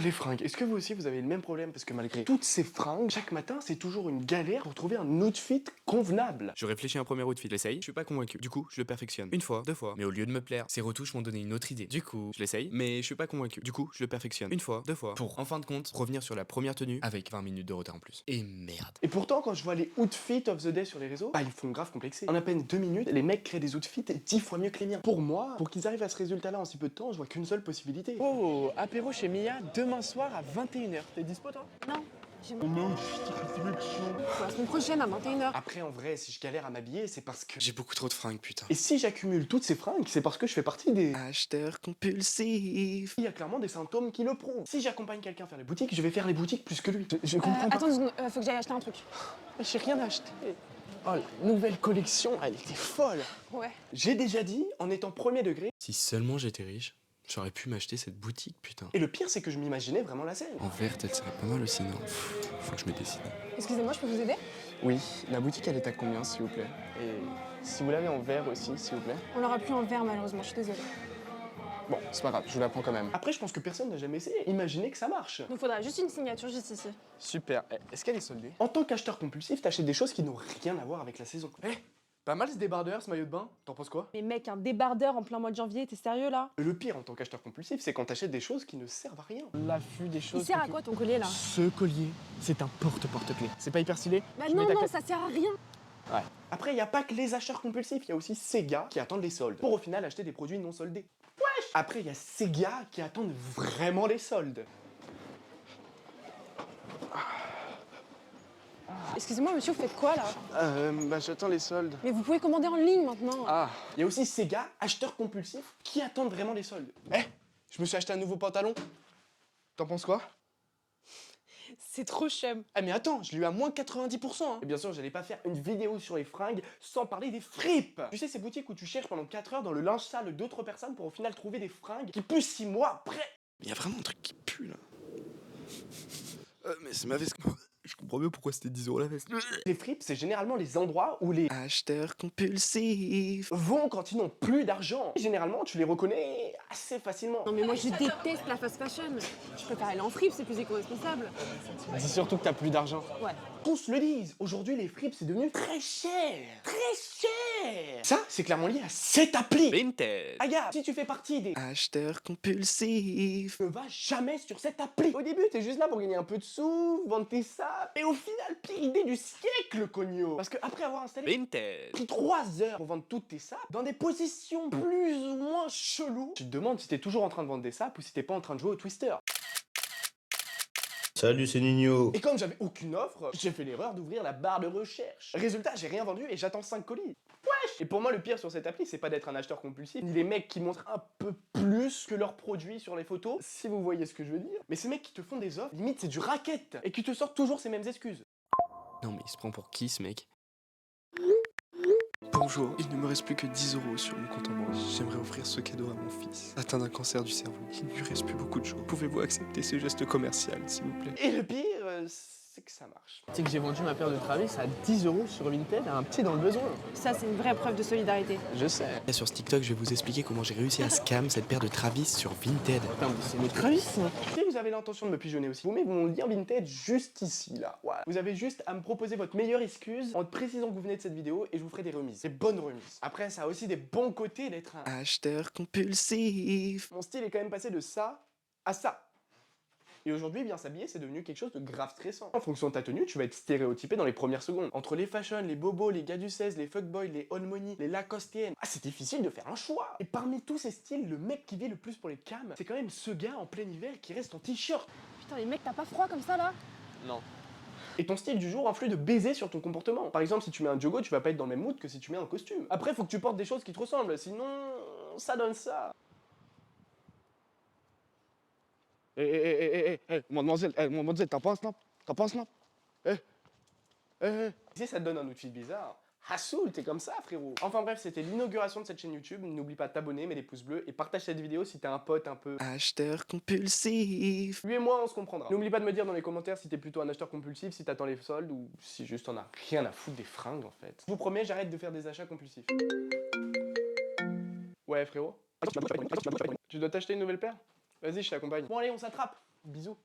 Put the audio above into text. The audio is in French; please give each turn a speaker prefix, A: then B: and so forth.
A: les fringues. Est-ce que vous aussi vous avez le même problème? Parce que malgré toutes ces fringues, chaque matin c'est toujours une galère pour trouver un outfit convenable.
B: Je réfléchis à un premier outfit, je l'essaye, je suis pas convaincu. Du coup, je le perfectionne. Une fois, deux fois. Mais au lieu de me plaire, ces retouches m'ont donné une autre idée. Du coup, je l'essaye, mais je suis pas convaincu. Du coup, je le perfectionne. Une fois, deux fois. Pour, en fin de compte, revenir sur la première tenue avec 20 minutes de retard en plus. Et merde.
A: Et pourtant, quand je vois les outfits of the day sur les réseaux, bah ils font grave complexer. En à peine 2 minutes, les mecs créent des outfits 10 fois mieux que les miens. Pour moi, pour qu'ils arrivent à ce résultat-là en si peu de temps, je vois qu'une seule possibilité. Oh, apéro chez Mia demain soir à 21h. T'es dispo toi?
C: Non, j'ai mon... La semaine prochaine à 21h.
A: Après, en vrai, si je galère à m'habiller, c'est parce que...
B: J'ai beaucoup trop de fringues, putain.
A: Et si j'accumule toutes ces fringues, c'est parce que je fais partie des...
B: Acheteur compulsif.
A: Il y a clairement des symptômes qui le prouvent. Si j'accompagne quelqu'un faire les boutiques, je vais faire les boutiques plus que lui. Je comprends pas.
C: Attends une seconde, faut que j'aille acheter un truc.
A: J'ai rien acheté. Oh, la nouvelle collection, elle était folle.
C: Ouais.
A: J'ai déjà dit, en étant premier degré,
B: Si seulement j'étais riche, j'aurais pu m'acheter cette boutique, putain.
A: et le pire, c'est que je m'imaginais vraiment la scène.
B: En verte, elle serait pas mal aussi, non? Faut que je me décide.
C: Excusez-moi, je peux vous aider?
A: Oui, la boutique, elle est à combien, s'il vous plaît? Et si vous l'avez en verre aussi, s'il vous plaît?
C: On l'aura plus en verre malheureusement, je suis désolée.
A: Bon, c'est pas grave, je vous la prends quand même. Après, je pense que personne n'a jamais essayé. Imaginez que ça marche.
C: Donc faudra juste une signature juste ici.
A: Super. Est-ce qu'elle est soldée? En tant qu'acheteur compulsif, t'achètes des choses qui n'ont rien à voir avec la saison. Pas mal ce débardeur, ce maillot de bain. T'en penses quoi?
C: Mais mec, un débardeur en plein mois de janvier, t'es sérieux là?
A: Le pire en tant qu'acheteur compulsif, c'est quand t'achètes des choses qui ne servent à rien. L'affût des
C: Il
A: choses.
C: sert à quoi ton collier là?
A: Ce collier, c'est un porte-porte-clés. C'est pas hyper stylé?
C: Bah
A: Je
C: non,
A: mets ta
C: non,
A: clé.
C: ça sert à rien.
A: Ouais. Après, il y a pas que les acheteurs compulsifs, il y a aussi ces gars qui attendent les soldes pour au final acheter des produits non soldés. Wesh! Après, il y a ces gars qui attendent vraiment les soldes.
C: Excusez-moi monsieur, vous faites quoi là?
A: Bah j'attends les soldes.
C: Mais vous pouvez commander en ligne maintenant.
A: Ah, il y a aussi ces gars, acheteurs compulsifs, qui attendent vraiment les soldes. Je me suis acheté un nouveau pantalon. T'en penses quoi?
C: C'est trop chum.
A: Ah mais attends, je l'ai eu à moins 90%. Hein. Et bien sûr, j'allais pas faire une vidéo sur les fringues sans parler des fripes. Tu sais, ces boutiques où tu cherches pendant 4 heures dans le linge sale d'autres personnes pour au final trouver des fringues qui puent 6 mois après.
B: Il y a vraiment un truc qui pue, là. Mais c'est ma veste. Je comprends mieux pourquoi c'était 10 € la veste.
A: Les fripes, c'est généralement les endroits où les
B: Acheteur compulsif.
A: vont quand ils n'ont plus d'argent. Généralement, tu les reconnais assez facilement.
C: Non mais moi je déteste la fast fashion. Je préfère aller en fripe, c'est plus éco-responsable.
A: Dis surtout que t'as plus d'argent.
C: Ouais.
A: Qu'on se le dise, aujourd'hui les fripes c'est devenu très cher. Très cher. Ça, c'est clairement lié à cette appli.
B: Vintage.
A: Ah gars, si tu fais partie des...
B: Acheteur compulsif.
A: Ne va jamais sur cette appli. Au début, t'es juste là pour gagner un peu de sous, vendre tes sapes. Et au final, pire idée du siècle, cogno. Parce que après avoir installé...
B: Vintage.
A: pris 3 heures pour vendre toutes tes sapes dans des positions plus ou moins cheloues. Tu te demandes si t'es toujours en train de vendre des sapes ou si t'es pas en train de jouer au Twister.
D: Salut, c'est Nino.
A: Et comme j'avais aucune offre, j'ai fait l'erreur d'ouvrir la barre de recherche. Résultat, j'ai rien vendu et j'attends 5 colis. Wesh! Et pour moi, le pire sur cette appli, c'est pas d'être un acheteur compulsif, ni les mecs qui montrent un peu plus que leurs produits sur les photos, si vous voyez ce que je veux dire. Mais ces mecs qui te font des offres, limite c'est du racket, et qui te sortent toujours ces mêmes excuses.
B: Non, mais il se prend pour qui, ce mec? Bonjour, il ne me reste plus que 10 € sur mon compte en banque. J'aimerais offrir ce cadeau à mon fils, atteint d'un cancer du cerveau. Il ne lui reste plus beaucoup de jours. Pouvez-vous accepter ce geste commercial, s'il vous plaît?
A: Et le pire, c'est que ça marche. C'est que j'ai vendu ma paire de Travis à 10 € sur Vinted à un petit dans le besoin.
C: Ça c'est une vraie preuve de solidarité.
A: Je sais.
B: Sur ce TikTok, je vais vous expliquer comment j'ai réussi à scam cette paire de Travis sur Vinted.
A: Putain, mais c'est mes Travis, ça. Si vous avez l'intention de me pigeonner aussi, vous mettez mon lien Vinted juste ici, là. Voilà. Vous avez juste à me proposer votre meilleure excuse en précisant que vous venez de cette vidéo et je vous ferai des remises. Des bonnes remises. Après, ça a aussi des bons côtés d'être un...
B: Acheteur compulsif.
A: Mon style est quand même passé de ça à ça. Et aujourd'hui, bien s'habiller, c'est devenu quelque chose de grave stressant. En fonction de ta tenue, tu vas être stéréotypé dans les premières secondes. Entre les fashion, les bobos, les gars du 16, les fuckboys, les all money, les lacostiennes. Ah, c'est difficile de faire un choix. Et parmi tous ces styles, le mec qui vit le plus pour les cams, c'est quand même ce gars en plein hiver qui reste en t-shirt.
C: Putain les mecs, t'as pas froid comme ça là?
A: Non. Et ton style du jour influe de baiser sur ton comportement. Par exemple, si tu mets un jogo, tu vas pas être dans le même mood que si tu mets un costume. Après, faut que tu portes des choses qui te ressemblent, sinon ça donne ça. Mademoiselle, t'as pas un snap? T'as pas un snap? Si ça te donne un outfit bizarre, Hassoul, t'es comme ça, frérot. Enfin bref, c'était l'inauguration de cette chaîne YouTube. N'oublie pas de t'abonner, mets des pouces bleus et partage cette vidéo si t'as un pote un peu...
B: Acheteur compulsif.
A: Lui et moi, on se comprendra. N'oublie pas de me dire dans les commentaires si t'es plutôt un acheteur compulsif, si t'attends les soldes ou si juste t'en as rien à foutre des fringues en fait. Je vous promets, j'arrête de faire des achats compulsifs. Ouais, frérot. Tu dois t'acheter une nouvelle paire? Vas-y, je t'accompagne. Bon allez, on s'attrape. Bisous.